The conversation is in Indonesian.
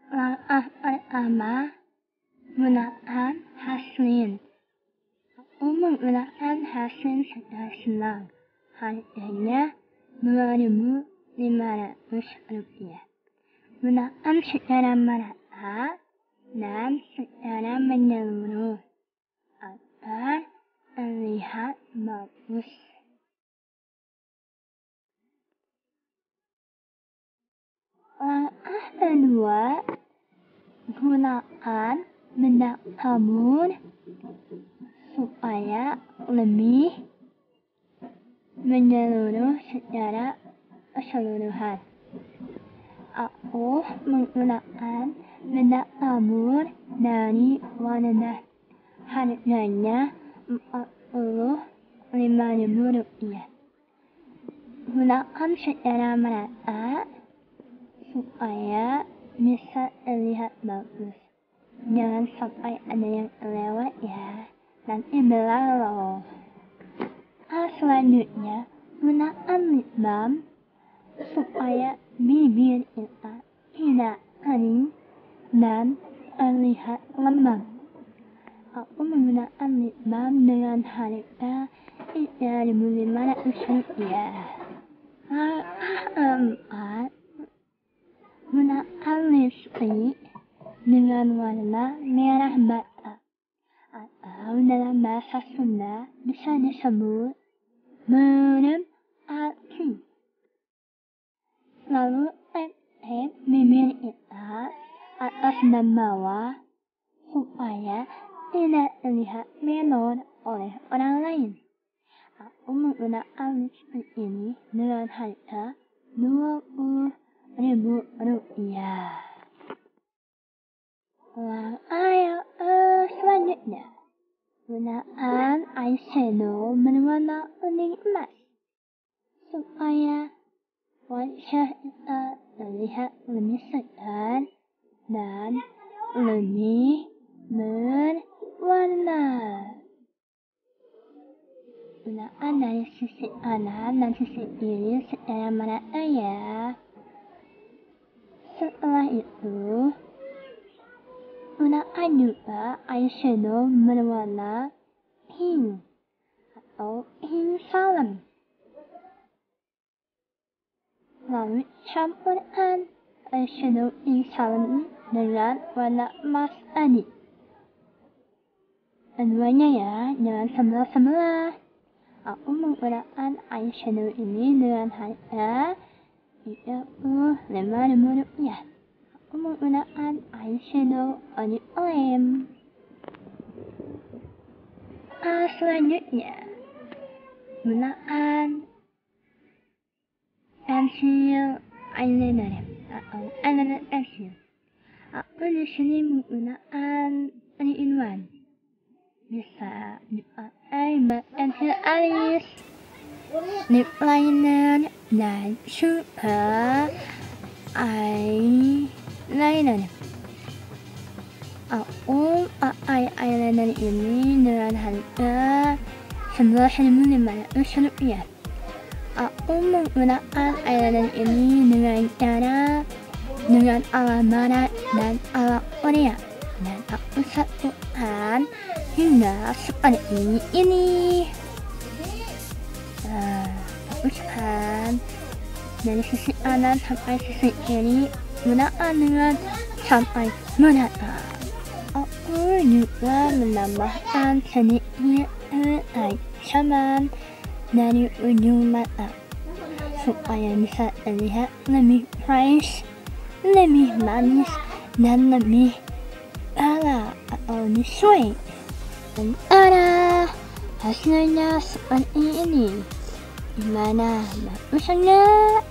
Langkah pertama, gunakan hasil. Aku menggunakan hasil secara senang. Harganya Rp2.500. Gunakan secara merata dan secara menyeluruh agar terlihat bagus. Langkah kedua, gunakan bedak tabur supaya lebih menyeluruh secara keseluruhan. Aku menggunakan bedak tabur dari Wadah. Harganya Rp45.000. Gunakan secara merata supaya bisa terlihat bagus. Jangan sampai ada yang lewat ya, nanti belah loh. Selanjutnya, gunakan lip balm supaya bibir kita tidak kering dan terlihat lembab. Aku menggunakan lip balm dengan harga Rp3.500. Langkah keempat, gunakan lipstick dengan warna merah bata atau dalam bahasa Sunda bisa disebut berarti. Lalu tap-tap bibir kita atas dan bawah supaya tidak terlihat menor oleh orang lain. Aku menggunakan lipstick ini dengan harga Rp20.000. Langkah yang selanjutnya, gunakan eyeshadow berwarna kuning emas supaya wajah kita terlihat lebih segar dan lebih berwarna. Gunakan dari sisi kanan dan sisi kiri secara merata ya. Setelah itu, gunakan juga eyeshadow berwarna pink atau pink salem. Lalu campurkan eyeshadow pink salem dengan warna emas tadi. Keduanya ya, jangan sebelah-sebelah. Aku menggunakan eyeshadow ini dengan harga Rp35.000. Aku menggunakan eyeshadow oriflame. Selanjutnya, gunakan pensil eyeliner atau eyeliner pensil. Aku di sini menggunakan 3-in-1. Bisa dipakai buat pensil alis, lip liner, dan juga eyeliner. Aku pakai eyeliner ini dengan harga Rp11.500. Aku menggunakan eyeliner ini dengan ala barat dan ala Korea, dan aku satukan hingga seperti ini. Hapuskan dari sisi kanan sampai sisi kiri, gunakan dengan sampai merata. Aku juga menambahkan sedikit air saman dari ujung mata supaya bisa terlihat lebih fresh, lebih manis, dan lebih ala atau lebih sweet. Dan hasilnya seperti ini. Gimana? Bagus enggak?